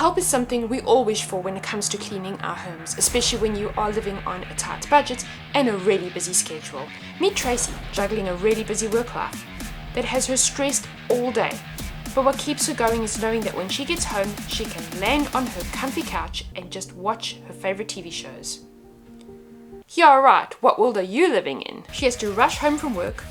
Help is something we all wish for when it comes to cleaning our homes, especially when you are living on a tight budget and a really busy schedule. Meet Tracy, juggling a really busy work life that has her stressed all day. But what keeps her going is knowing that when she gets home, she can land on her comfy couch and just watch her favorite TV shows. Yeah, right, what world are you living in? She has to rush home from work,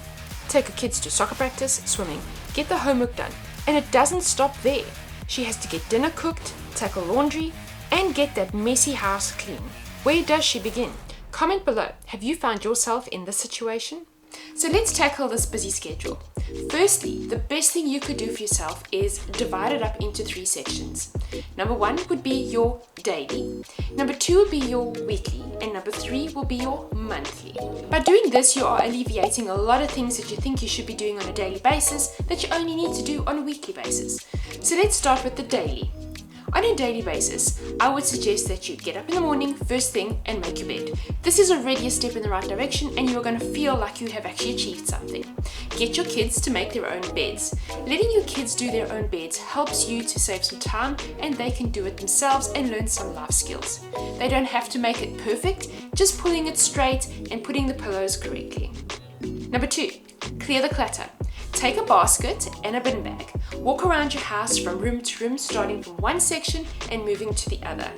take her kids to soccer practice, swimming, get the homework done, and it doesn't stop there. She has to get dinner cooked, tackle laundry, and get that messy house clean. Where does she begin? Comment below, have you found yourself in this situation? So let's tackle this busy schedule. Firstly, the best thing you could do for yourself is divide it up into 3 sections. Number 1 would be your daily, number 2 would be your weekly, and number 3 will be your monthly. By doing this, you are alleviating a lot of things that you think you should be doing on a daily basis that you only need to do on a weekly basis. So let's start with the daily. On a daily basis, I would suggest that you get up in the morning, first thing, and make your bed. This is already a step in the right direction and you are going to feel like you have actually achieved something. Get your kids to make their own beds. Letting your kids do their own beds helps you to save some time and they can do it themselves and learn some life skills. They don't have to make it perfect, just pulling it straight and putting the pillows correctly. Number 2, clear the clutter. Take a basket and a bin bag. Walk around your house from room to room, starting from one section and moving to the other.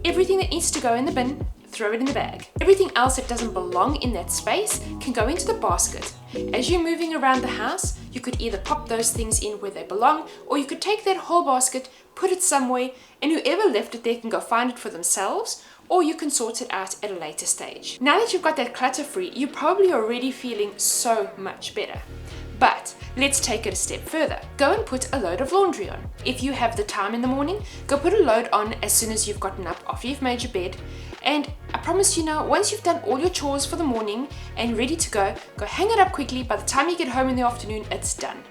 Everything that needs to go in the bin, throw it in the bag. Everything else that doesn't belong in that space can go into the basket. As you're moving around the house, you could either pop those things in where they belong, or you could take that whole basket, put it somewhere, and whoever left it there can go find it for themselves, or you can sort it out at a later stage. Now that you've got that clutter free, you're probably already feeling so much better. But let's take it a step further. Go and put a load of laundry on. If you have the time in the morning, go put a load on as soon as you've gotten up after you've made your bed. And I promise you now, once you've done all your chores for the morning and ready to go hang it up quickly. By the time you get home in the afternoon, it's done.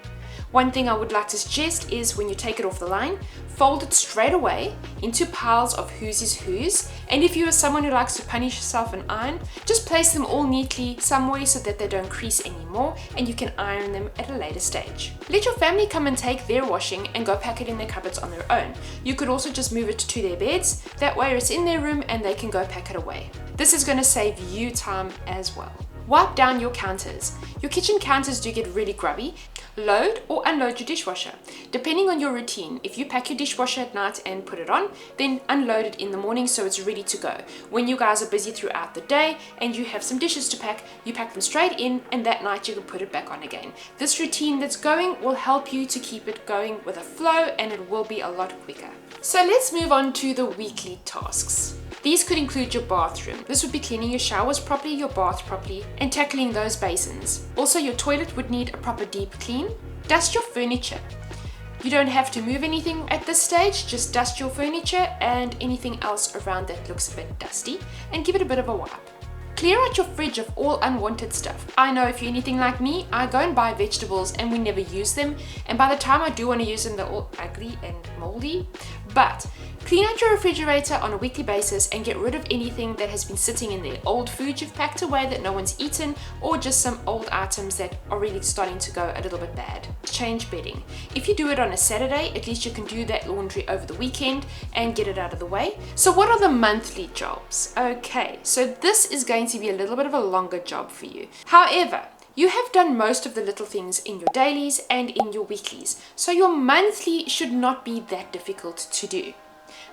One thing I would like to suggest is when you take it off the line, fold it straight away into piles of whose is whose. And if you are someone who likes to punish yourself and iron, just place them all neatly somewhere so that they don't crease anymore and you can iron them at a later stage. Let your family come and take their washing and go pack it in their cupboards on their own. You could also just move it to their beds. That way it's in their room and they can go pack it away. This is going to save you time as well. Wipe down your counters. Your kitchen counters do get really grubby. Load or unload your dishwasher. Depending on your routine, if you pack your dishwasher at night and put it on, then unload it in the morning so it's ready to go. When you guys are busy throughout the day and you have some dishes to pack, you pack them straight in and that night you can put it back on again. This routine that's going will help you to keep it going with a flow and it will be a lot quicker. So let's move on to the weekly tasks. These could include your bathroom. This would be cleaning your showers properly, your bath properly, and tackling those basins. Also, your toilet would need a proper deep clean. Dust your furniture. You don't have to move anything at this stage, just dust your furniture and anything else around that looks a bit dusty, and give it a bit of a wipe. Clear out your fridge of all unwanted stuff. I know if you're anything like me, I go and buy vegetables and we never use them, and by the time I do want to use them, they're all ugly and moldy. But clean out your refrigerator on a weekly basis and get rid of anything that has been sitting in there. Old food you've packed away that no one's eaten, or just some old items that are really starting to go a little bit bad. Change bedding. If you do it on a Saturday, at least you can do that laundry over the weekend and get it out of the way. So what are the monthly jobs? Okay, so this is going to be a little bit of a longer job for you. However, you have done most of the little things in your dailies and in your weeklies, so your monthly should not be that difficult to do.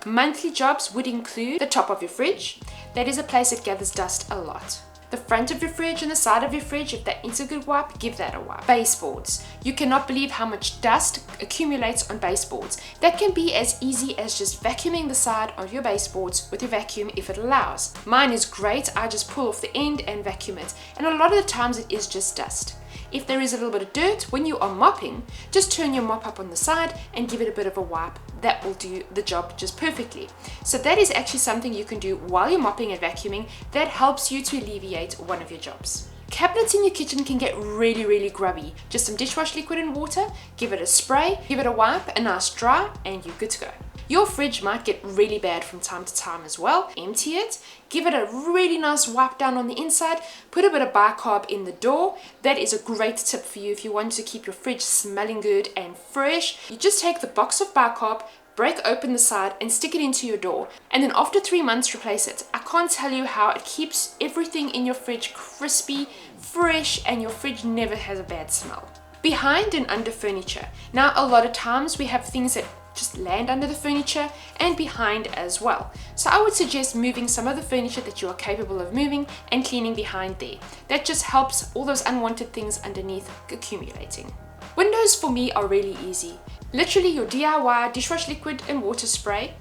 Monthly jobs would include the top of your fridge. That is a place that gathers dust a lot. The front of your fridge and the side of your fridge, if that needs a good wipe, give that a wipe. Baseboards. You cannot believe how much dust accumulates on baseboards. That can be as easy as just vacuuming the side of your baseboards with your vacuum if it allows. Mine is great, I just pull off the end and vacuum it. And a lot of the times it is just dust. If there is a little bit of dirt, when you are mopping, just turn your mop up on the side and give it a bit of a wipe. That will do the job just perfectly. So that is actually something you can do while you're mopping and vacuuming that helps you to alleviate one of your jobs. Cabinets in your kitchen can get really grubby. Just some dishwash liquid and water, give it a spray, give it a wipe, a nice dry, and you're good to go. Your fridge might get really bad from time to time as well. Empty it, give it a really nice wipe down on the inside, put a bit of bicarb in the door. That is a great tip for you if you want to keep your fridge smelling good and fresh. You just take the box of bicarb, break open the side and stick it into your door, and then after 3 months replace it. I can't tell you how it keeps everything in your fridge crispy, fresh, and your fridge never has a bad smell. Behind and under furniture. Now a lot of times we have things that just land under the furniture and behind as well. So I would suggest moving some of the furniture that you are capable of moving and cleaning behind there. That just helps all those unwanted things underneath accumulating. Windows for me are really easy. Literally your DIY dishwash liquid and water spray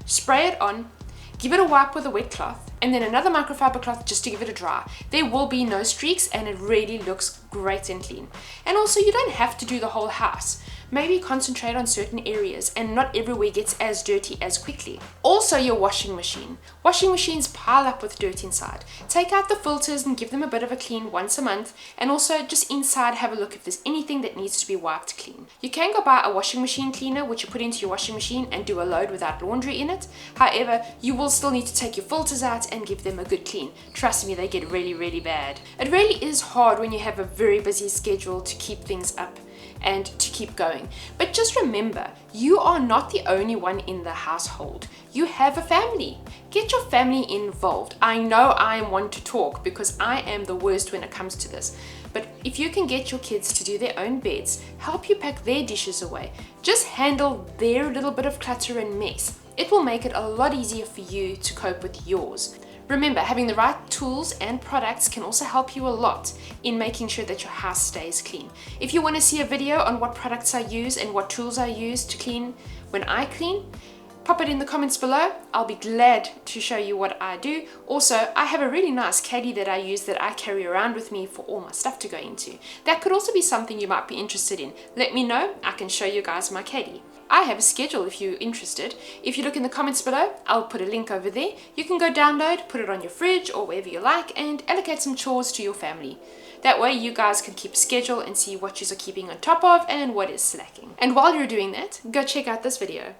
it on, give it a wipe with a wet cloth, and then another microfiber cloth just to give it a dry. There will be no streaks and it really looks great and clean. And also you don't have to do the whole house. Maybe concentrate on certain areas and not everywhere gets as dirty as quickly. Also your washing machine. Washing machines pile up with dirt inside. Take out the filters and give them a bit of a clean once a month, and also just inside have a look if there's anything that needs to be wiped clean. You can go buy a washing machine cleaner which you put into your washing machine and do a load without laundry in it. However, you will still need to take your filters out and give them a good clean. Trust me, they get really bad. It really is hard when you have a very busy schedule to keep things up and to keep going. But just remember, you are not the only one in the household. You have a family. Get your family involved. I know I am one to talk because I am the worst when it comes to this. But if you can get your kids to do their own beds, help you pack their dishes away, just handle their little bit of clutter and mess, it will make it a lot easier for you to cope with yours. Remember, having the right tools and products can also help you a lot in making sure that your house stays clean. If you want to see a video on what products I use and what tools I use to clean when I clean, pop it in the comments below. I'll be glad to show you what I do. Also, I have a really nice caddy that I use that I carry around with me for all my stuff to go into. That could also be something you might be interested in. Let me know, I can show you guys my caddy. I have a schedule if you're interested. If you look in the comments below, I'll put a link over there. You can go download, put it on your fridge or wherever you like, and allocate some chores to your family. That way you guys can keep a schedule and see what you are keeping on top of and what is slacking. And while you're doing that, go check out this video.